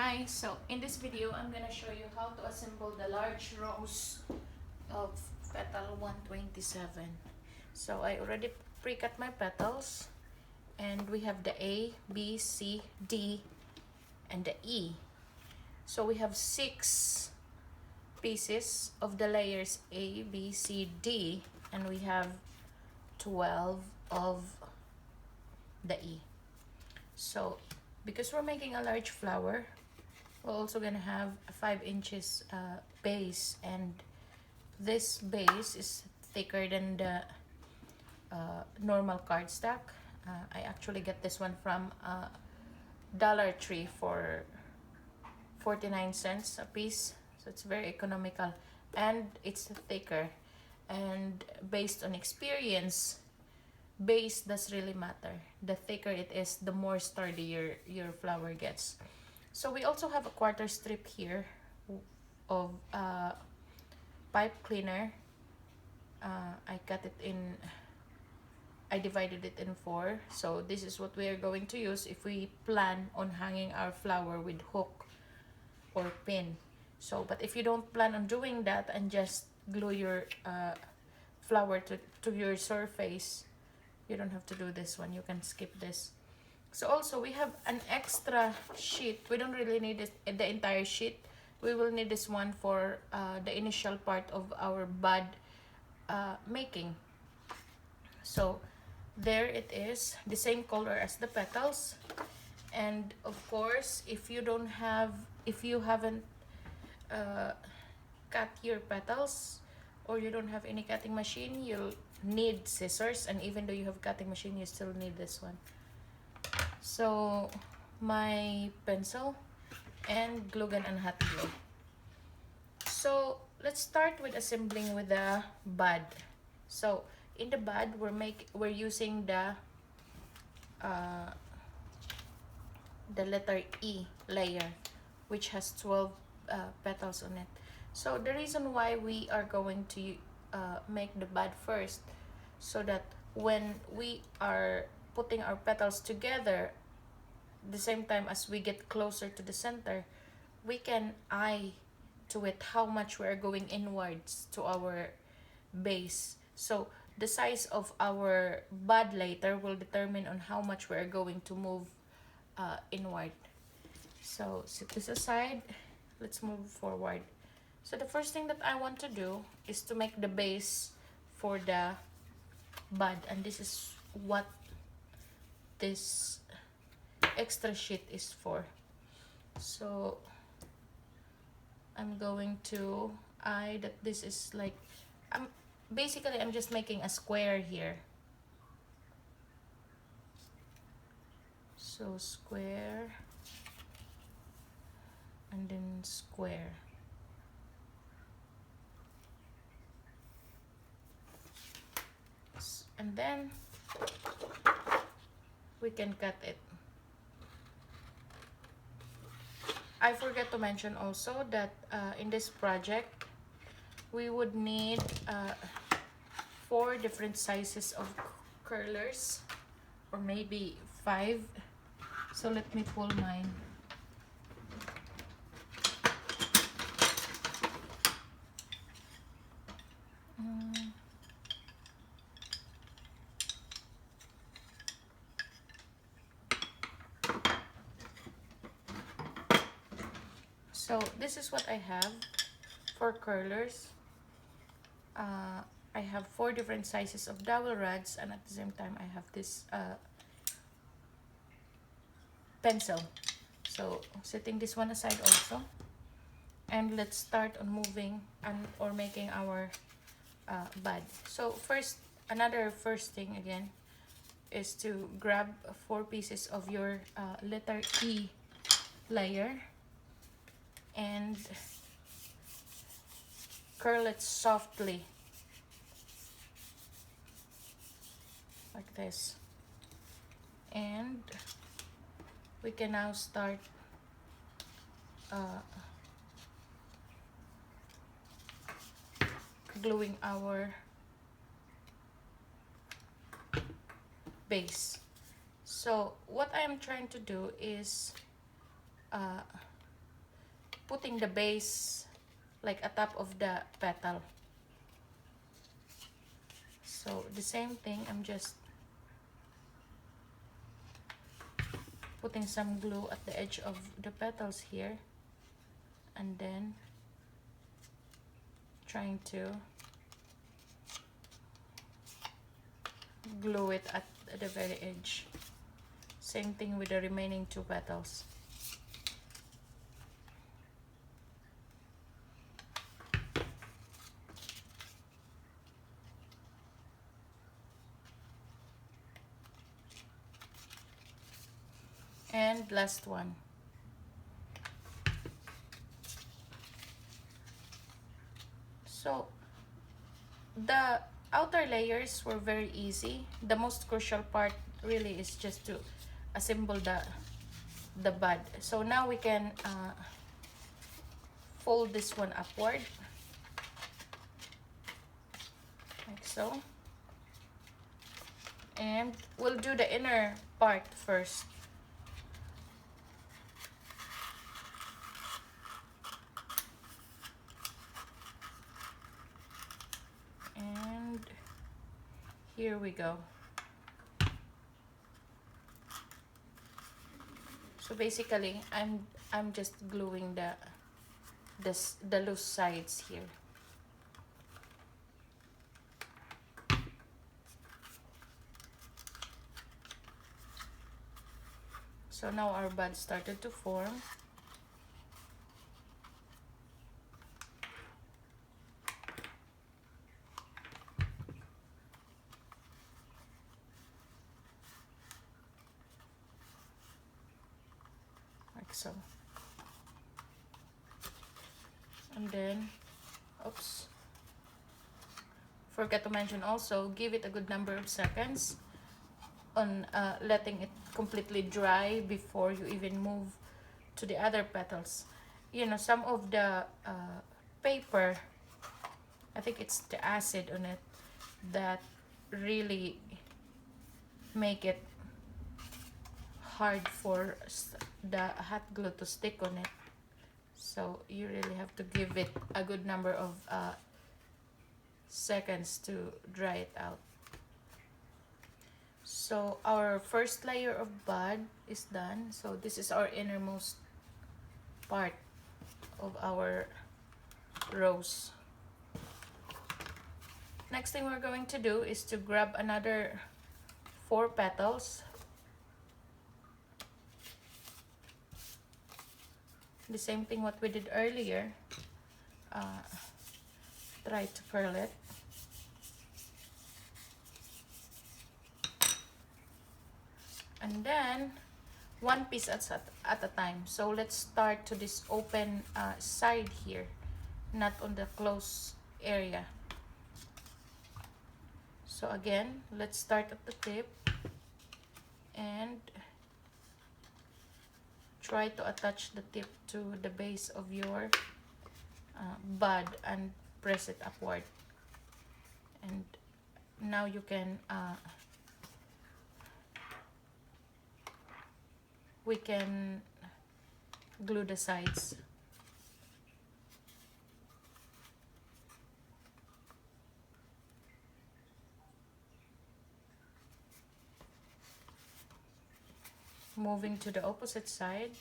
Hi, so in this video I'm gonna show you how to assemble the large rose of petal 127. So I already pre-cut my petals, and we have the A, B, C, D, and the E. So we have 6 pieces of the layers A, B, C, D, and we have 12 of the E. So because we're making a large flower, we're also gonna have a 5 inches base, and this base is thicker than the normal cardstock. I actually get this one from Dollar Tree for 49 cents a piece, so it's very economical and it's thicker. And based on experience, base does really matter. The thicker it is, the more sturdy your flower gets. So we also have a quarter strip here of pipe cleaner. I divided it in 4. So this is what we are going to use if we plan on hanging our flower with hook or pin. So, but if you don't plan on doing that and just glue your flower to your surface, you don't have to do this one. You can skip this. So also we have an extra sheet. We don't really need the entire sheet. We will need this one for the initial part of our bud making. So there it is, the same color as the petals. And of course, if you haven't cut your petals, or you don't have any cutting machine, you'll need scissors. And even though you have cutting machine, you still need this one. So my pencil and glue gun and hot glue. So let's start with assembling with the bud. So in the bud, we're using the letter E layer, which has 12 petals on it. So the reason why we are going to make the bud first, so that when we are putting our petals together, the same time as we get closer to the center, we can eye to it how much we are going inwards to our base. So the size of our bud later will determine on how much we are going to move inward. So set this aside. Let's move forward. So the first thing that I want to do is to make the base for the bud, and this is what this extra sheet is for. So I'm going to eye that this is like, I'm just making a square here. So square and then square. And then we can cut it. I forgot to mention also that in this project we would need 4 different sizes of curlers, or maybe 5. So let me pull mine. So this is what I have for curlers. I have 4 different sizes of dowel rods, and at the same time I have this pencil. So setting this one aside also, and let's start on moving or making our bud. So first thing again is to grab 4 pieces of your letter E layer and curl it softly like this. And we can now start gluing our base. So what I am trying to do is putting the base like atop of the petal. So the same thing, I'm just putting some glue at the edge of the petals here, and then trying to glue it at the very edge. Same thing with the remaining 2 petals. And last one. So the outer layers were very easy. The most crucial part really is just to assemble the bud. So now we can fold this one upward, like so, and we'll do the inner part first. And here we go. So basically I'm just gluing the loose sides here. So now our bud started to form. Like so. And then, oops, forgot to mention also, give it a good number of seconds on letting it completely dry before you even move to the other petals. You know, some of the paper, I think it's the acid on it that really make it hard for the hot glue to stick on it. So you really have to give it a good number of seconds to dry it out. So our first layer of bud is done. So this is our innermost part of our rose. Next thing we're going to do is to grab another 4 petals. The same thing what we did earlier. Try to curl it. And then 1 piece at a time. So let's start to this open side here, not on the closed area. So again, let's start at the tip and try to attach the tip to the base of your bud and press it upward. And now you can we can glue the sides. Moving to the opposite side.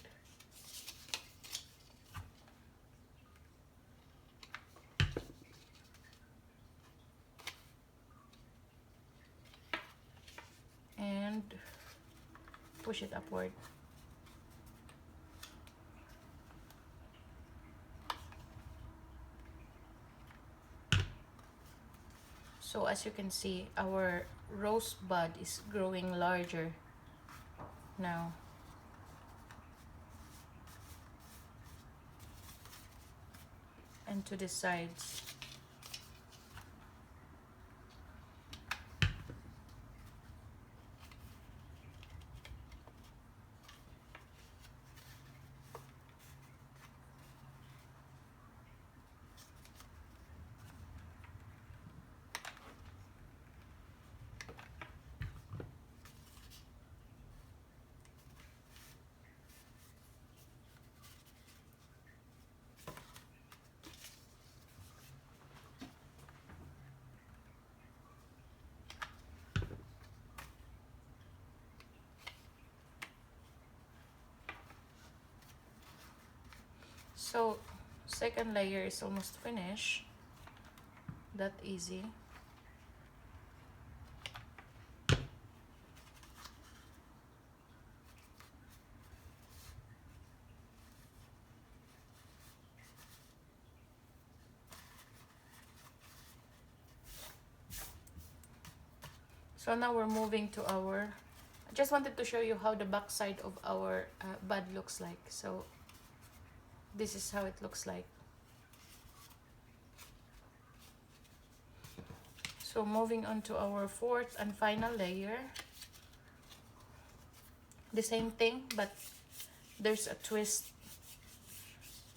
And push it upward. So as you can see, our rose bud is growing larger now. And to the sides. So second layer is almost finished. That easy. So now we're moving to our, I just wanted to show you how the back side of our bud looks like. So this is how it looks like. So moving on to our fourth and final layer. The same thing, but there's a twist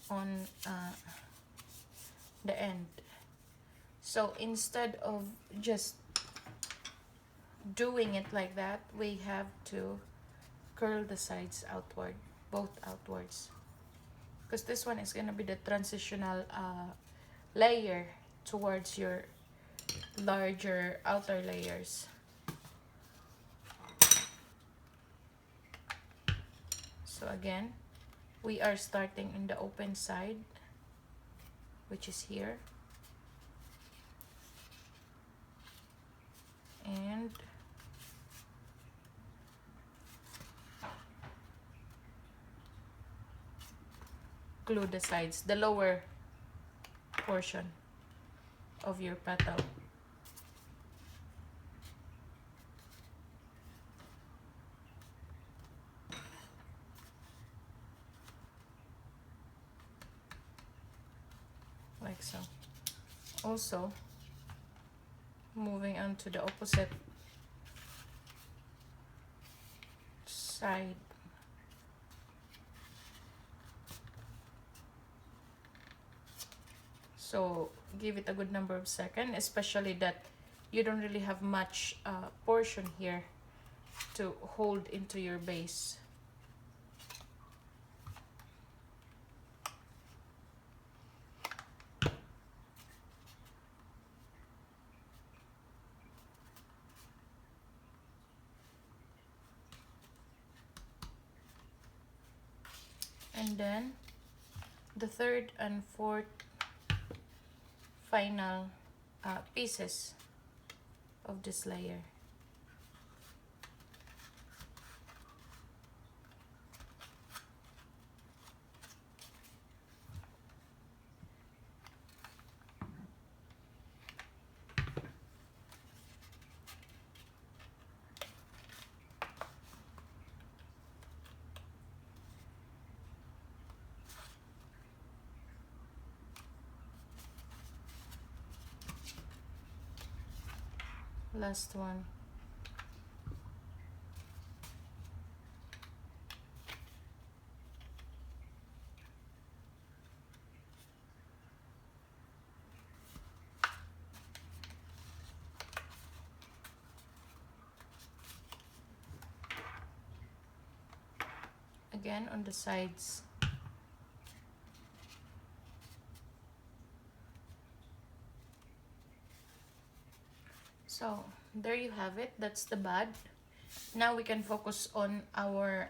on the end. So instead of just doing it like that, we have to curl the sides outward, both outwards, because this one is going to be the transitional layer towards your larger outer layers. So again, we are starting in the open side, which is here, and glue the sides, the lower portion of your petal. Like so. Also, moving on to the opposite side. So give it a good number of seconds, especially that you don't really have much portion here to hold into your base. And then the third and fourth final pieces of this layer. Last one. Again on the sides. So there you have it. That's the bud. Now we can focus on our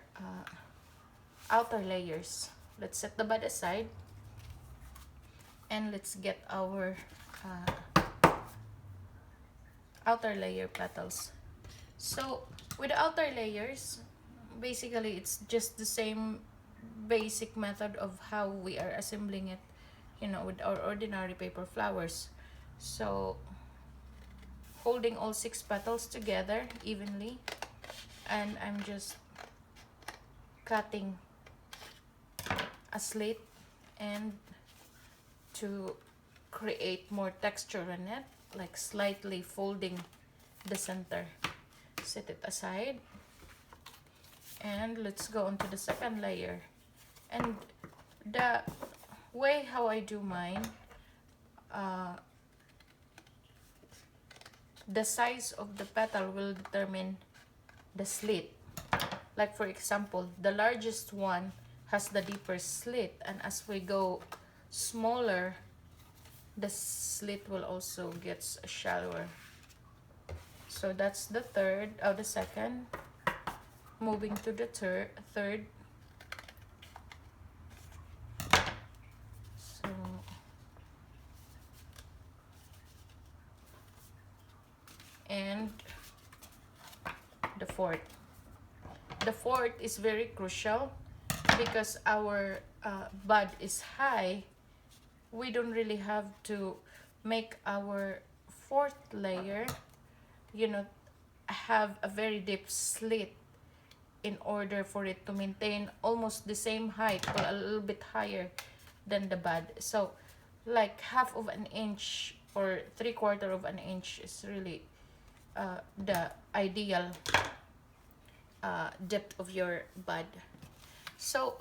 outer layers. Let's set the bud aside and let's get our outer layer petals. So with the outer layers, basically it's just the same basic method of how we are assembling it, you know, with our ordinary paper flowers. So holding all 6 petals together evenly, and I'm just cutting a slit and to create more texture in it, like slightly folding the center. Set it aside and let's go on to the second layer. And the way how I do mine, the size of the petal will determine the slit. Like for example, the largest one has the deeper slit, and as we go smaller, the slit will also get shallower. So that's the second. Moving to the third. and the fourth. The fourth is very crucial because our bud is high. We don't really have to make our fourth layer, you know, have a very deep slit in order for it to maintain almost the same height or a little bit higher than the bud. So like half of an inch or 3/4 of an inch is really the ideal depth of your bud. So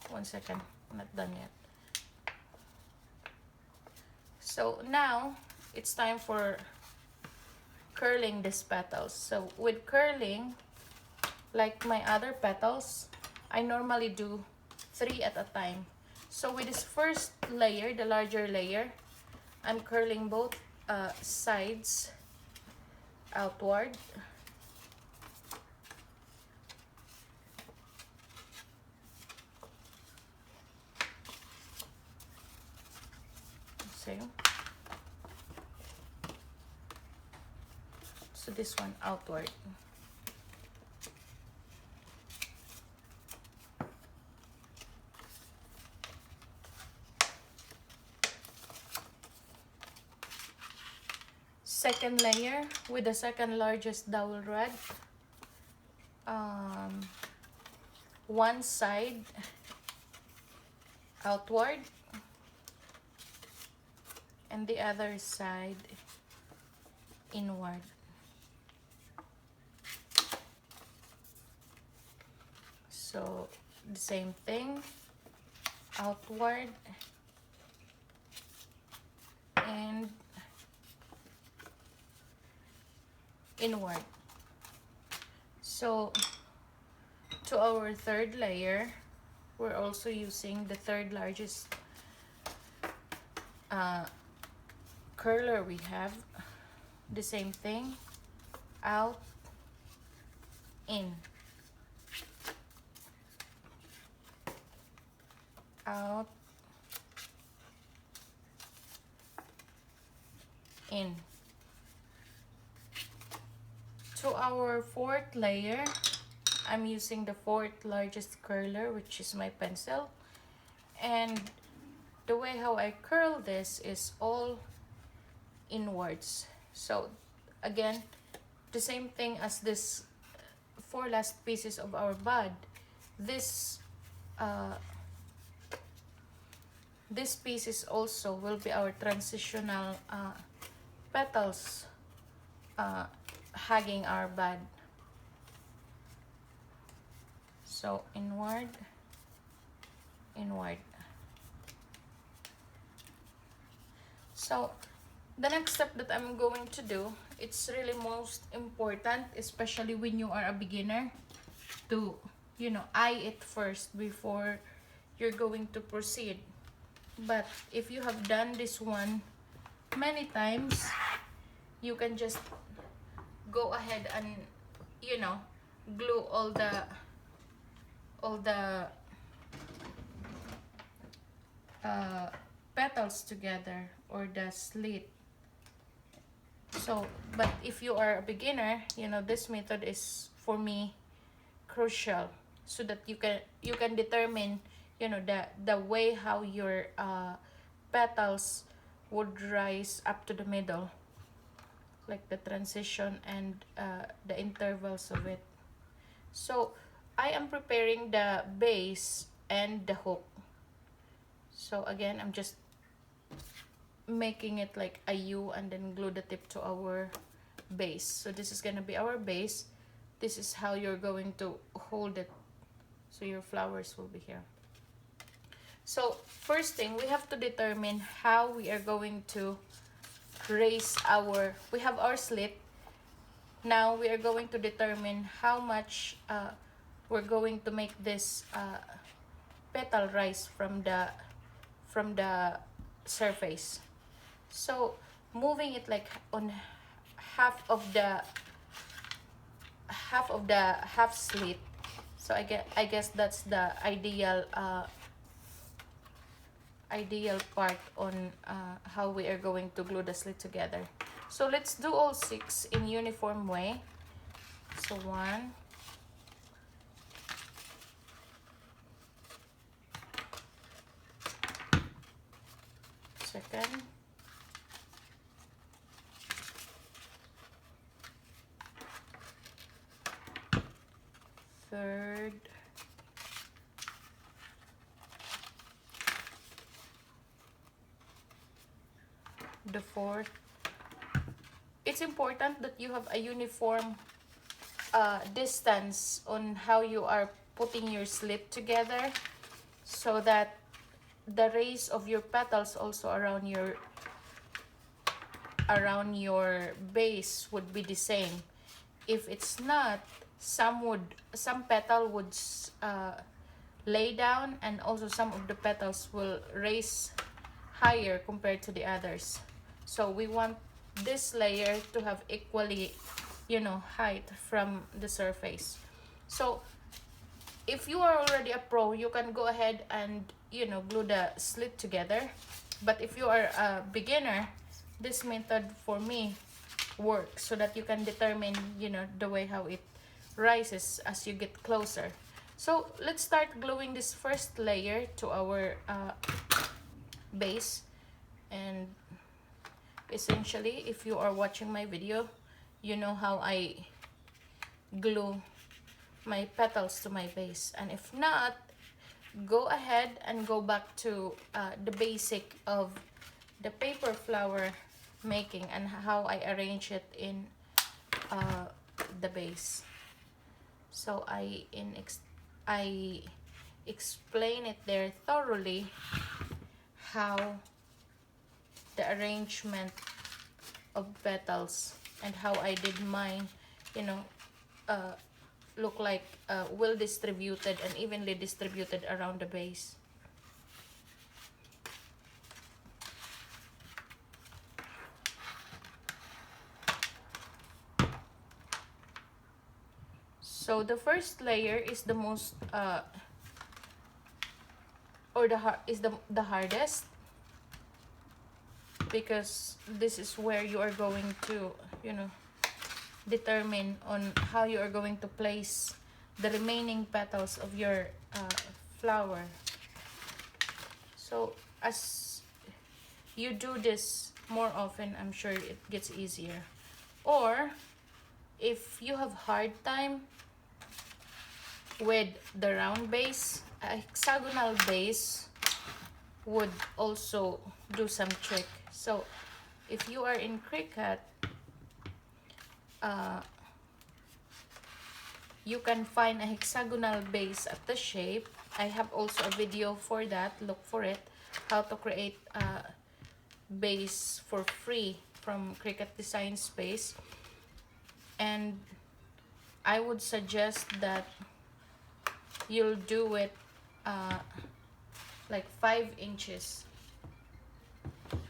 1 second, not done yet. So now it's time for curling these petals. So with curling, like my other petals, I normally do 3 at a time. So with this first layer, the larger layer, I'm curling both sides outward. So this one outward. Second layer with the second largest dowel rod. One side outward and the other side inward. So the same thing, outward and inward. So to our third layer, we're also using the third largest curler we have. The same thing, out, in, out, in. To our fourth layer, I'm using the fourth largest curler, which is my pencil. And the way how I curl this is all inwards. So again, the same thing as this 4 last pieces of our bud. This this piece is also will be our transitional petals hugging our bud. So inward, inward. So the next step that I'm going to do, it's really most important, especially when you are a beginner, to, you know, eye it first before you're going to proceed. But if you have done this one many times, you can just go ahead and, you know, glue all the petals together, or the slit. So, but if you are a beginner, you know, this method is for me crucial, so that you can determine, you know, the way how your petals would rise up to the middle, like the transition and the intervals of it. So I am preparing the base and the hook. So again, I'm just making it like a U and then glue the tip to our base. So this is gonna be our base. This is how you're going to hold it, so your flowers will be here. So first thing, we have to determine how we are going to raise our, we have our slit. Now we are going to determine how much we're going to make this petal rise from the surface. So moving it like on half of the half slit. So I guess that's the ideal ideal part on how we are going to glue the slit together. So let's do all 6 in uniform way. So 1, second, third, the fourth. It's important that you have a uniform distance on how you are putting your slit together, so that the rays of your petals also around your base would be the same. If it's not, some petal would lay down, and also some of the petals will raise higher compared to the others. So we want this layer to have equally, height from the surface. So if you are already a pro, you can go ahead and glue the slit together. But if you are a beginner, this method for me works, so that you can determine the way how it rises as you get closer. So let's start gluing this first layer to our base. And essentially, if you are watching my video, you know how I glue my petals to my base. And if not, go ahead and go back to the basic of the paper flower making and how I arrange it in the base. So I explain it there thoroughly, how the arrangement of petals and how I did mine, look like well distributed and evenly distributed around the base. So the first layer is the most the hardest, because this is where you are going to determine on how you are going to place the remaining petals of your flower. So as you do this more often, I'm sure it gets easier. Or if you have hard time with the round base, a hexagonal base would also do some trick. So if you are in Cricut, you can find a hexagonal base at the shape. I have also a video for that. Look for it, how to create a base for free from Cricut Design Space. And I would suggest that you'll do it like 5 inches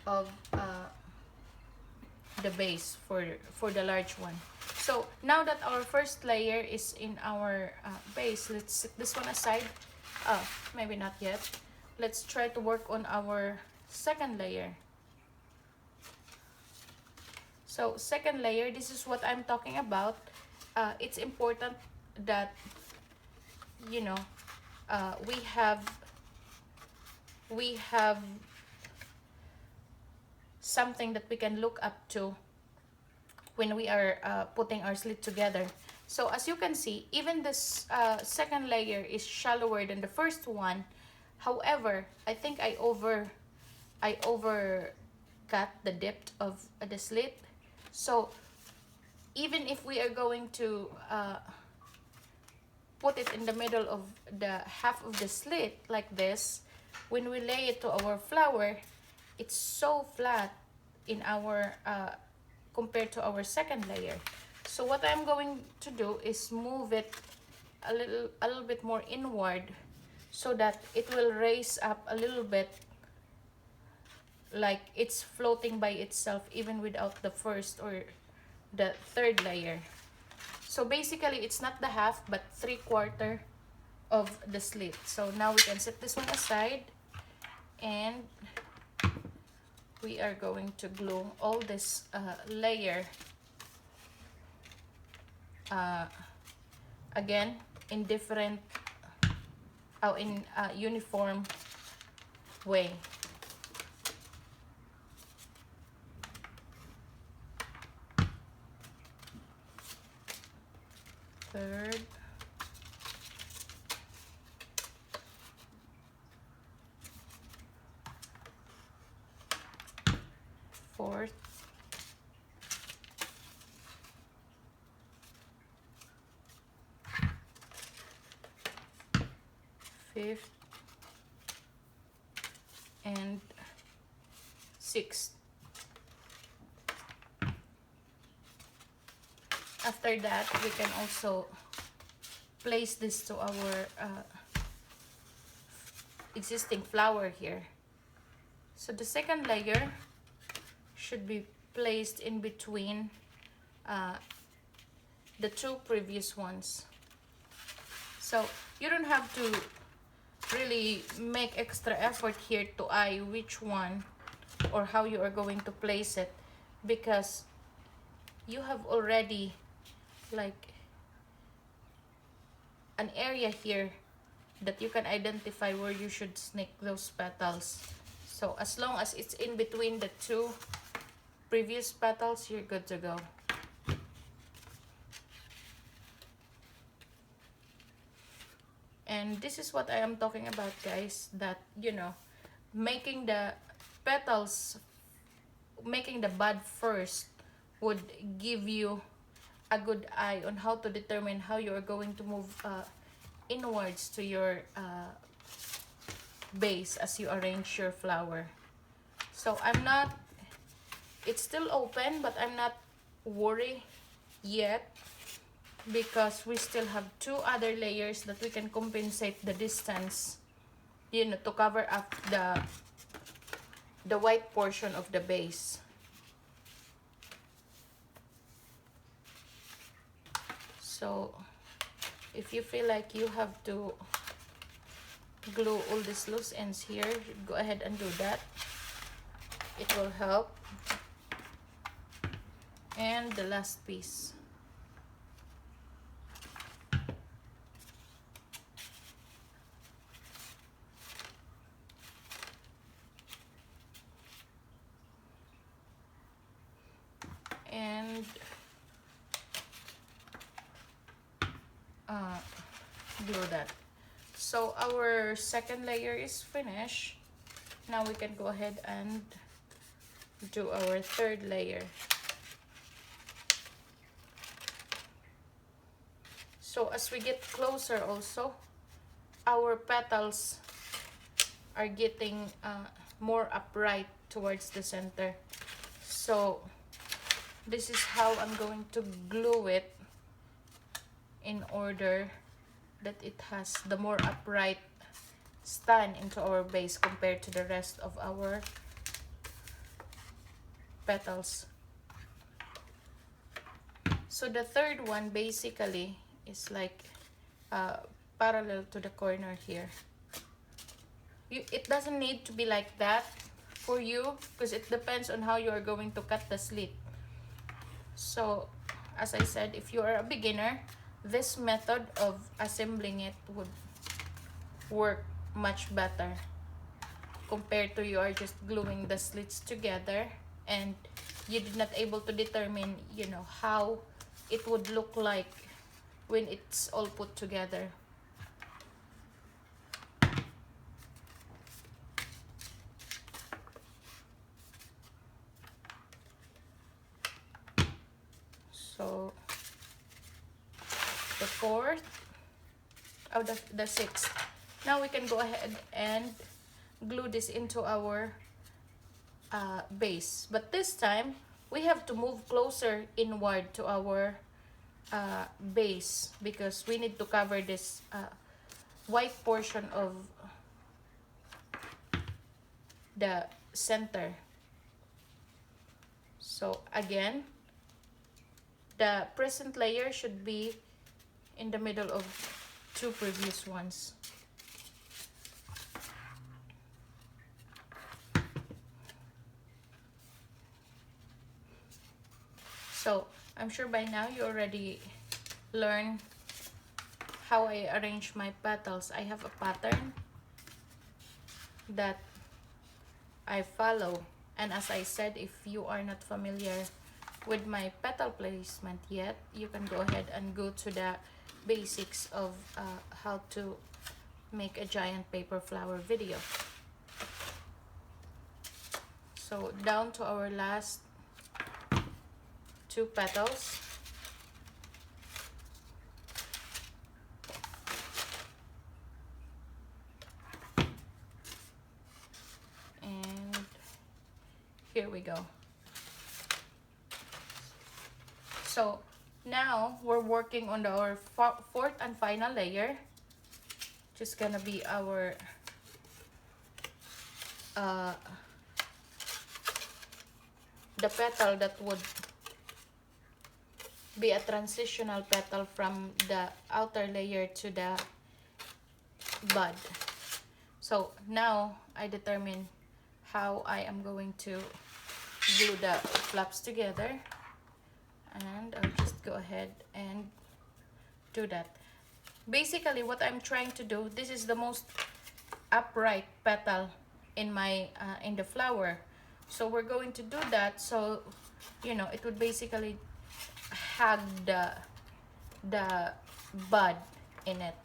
of the base for the large one. So now that our first layer is in our base, let's set this one aside. Maybe not yet. Let's try to work on our second layer. So second layer, this is what I'm talking about. It's important that we have something that we can look up to when we are putting our slit together. So as you can see, even this second layer is shallower than the first one. However, I think I overcut the depth of the slit. So even if we are going to put it in the middle of the half of the slit like this, when we lay it to our flower, it's so flat in our compared to our second layer. So what I'm going to do is move it a little bit more inward, so that it will raise up a little bit, like it's floating by itself even without the first or the third layer. So basically it's not the half but 3/4 of the slit. So now we can set this one aside, and we are going to glue all this layer again in different in uniform way. Third, fourth, fifth, and sixth. After that, we can also place this to our existing flower here. So the second layer should be placed in between the two previous ones. So you don't have to really make extra effort here to eye which one or how you are going to place it, because you have already like an area here that you can identify where you should snake those petals. So as long as it's in between the two previous petals, you're good to go. And this is what I am talking about, guys, that, you know, making the petals, making the bud first would give you a good eye on how to determine how you are going to move inwards to your base as you arrange your flower. So I'm not, it's still open, but I'm not worried yet, because we still have two other layers that we can compensate the distance, you know, to cover up the white portion of the base. So if you feel like you have to glue all these loose ends here, go ahead and do that. It will help. And the last piece. And glue that. So our second layer is finished. Now we can go ahead and do our third layer. So as we get closer also, our petals are getting more upright towards the center. So this is how I'm going to glue it in order that it has the more upright stand into our base compared to the rest of our petals. So the third one basically is like parallel to the corner here. It doesn't need to be like that for you, because it depends on how you are going to cut the slit. So as I said, if you are a beginner, this method of assembling it would work much better compared to you are just gluing the slits together and you did not able to determine, you know, how it would look like when it's all put together. So the fourth, oh, the sixth. Now we can go ahead and glue this into our base, but this time we have to move closer inward to our base, because we need to cover this white portion of the center. So again, the present layer should be in the middle of two previous ones. So I'm sure by now you already learned how I arrange my petals. I have a pattern that I follow, and as I said, if you are not familiar with my petal placement yet, you can go ahead and go to the basics of how to make a giant paper flower video. So down to our last 2 petals. And here we go. So now we're working on our 4th and final layer. Just gonna be our the petal that would be a transitional petal from the outer layer to the bud. So now I determine how I am going to glue the flaps together, and I'll just go ahead and do that. Basically what I'm trying to do, this is the most upright petal in my in the flower, so we're going to do that so you know it would basically hug the bud in it.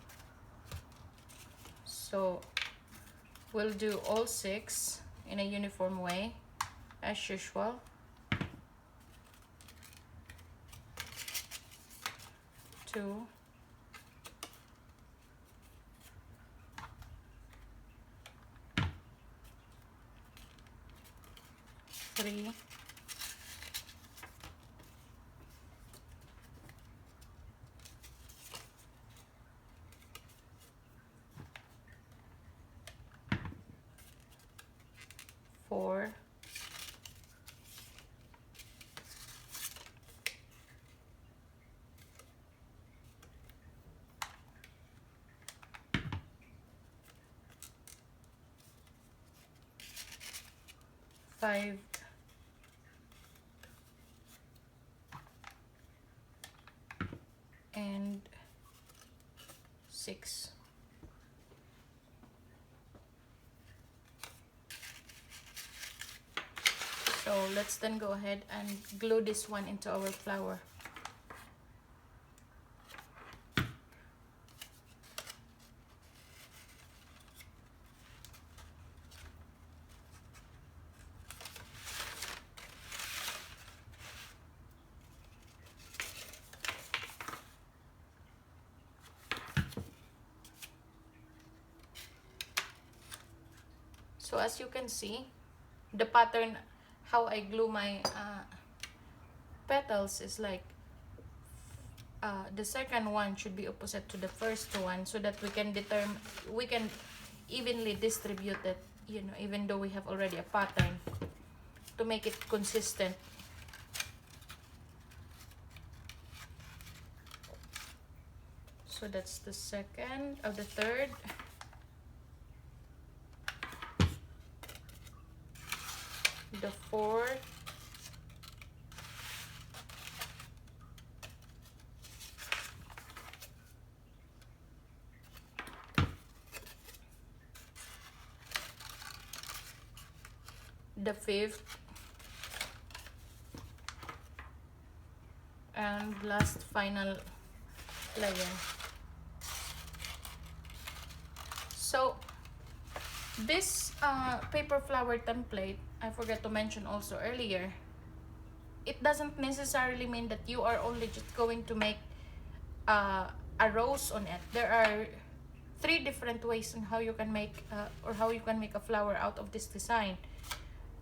So we'll do all 6 in a uniform way as usual. 2, 3, 4, 5, and 6. So let's then go ahead and glue this one into our flower. So as you can see, the pattern, how I glue my petals is like the second one should be opposite to the first one, so that we can evenly distribute it, you know, even though we have already a pattern, to make it consistent. So that's the second or the third. The fourth. The fifth. And last final layer. So this paper flower template, I forgot to mention also earlier, it doesn't necessarily mean that you are only just going to make a rose on it. There are 3 different ways on how you can make or how you can make a flower out of this design.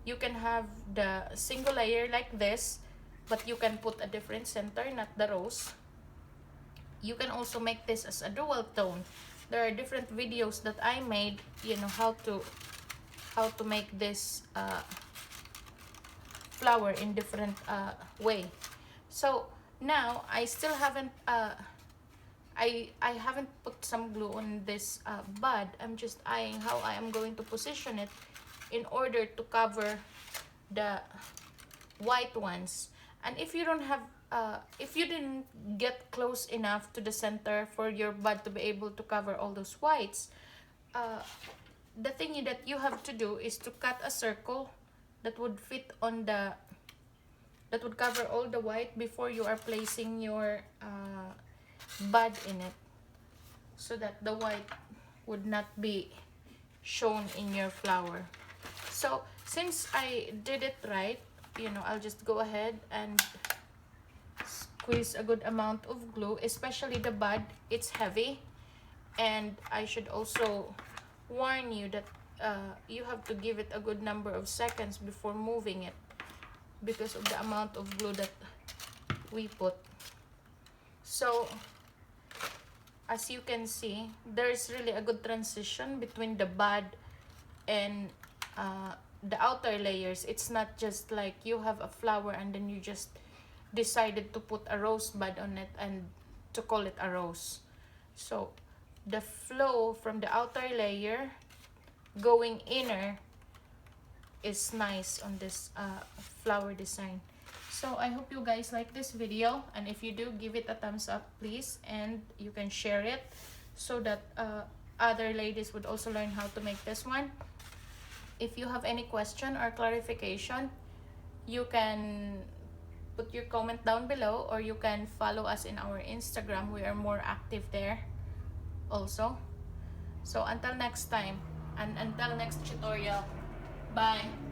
You can have the single layer like this, but you can put a different center, not the rose. You can also make this as a dual tone. There are different videos that I made, you know, how to make this flower in different way. So now I still haven't I haven't put some glue on this bud. I'm just eyeing how I am going to position it in order to cover the white ones. And if you don't have if you didn't get close enough to the center for your bud to be able to cover all those whites, the thing that you have to do is to cut a circle that would fit on the that would cover all the white before you are placing your bud in it, so that the white would not be shown in your flower. So since I did it right, you know, I'll just go ahead and squeeze a good amount of glue, especially the bud. It's heavy, and I should also warn you that you have to give it a good number of seconds before moving it, because of the amount of glue that we put. So as you can see, there's really a good transition between the bud and the outer layers. It's not just like you have a flower and then you just decided to put a rose bud on it and to call it a rose. So the flow from the outer layer going inner is nice on this flower design. So I hope you guys like this video, and if you do, give it a thumbs up please, and you can share it so that other ladies would also learn how to make this one. If you have any question or clarification, you can put your comment down below, or you can follow us in our Instagram. We are more active there also. So until next time, and until next tutorial, bye.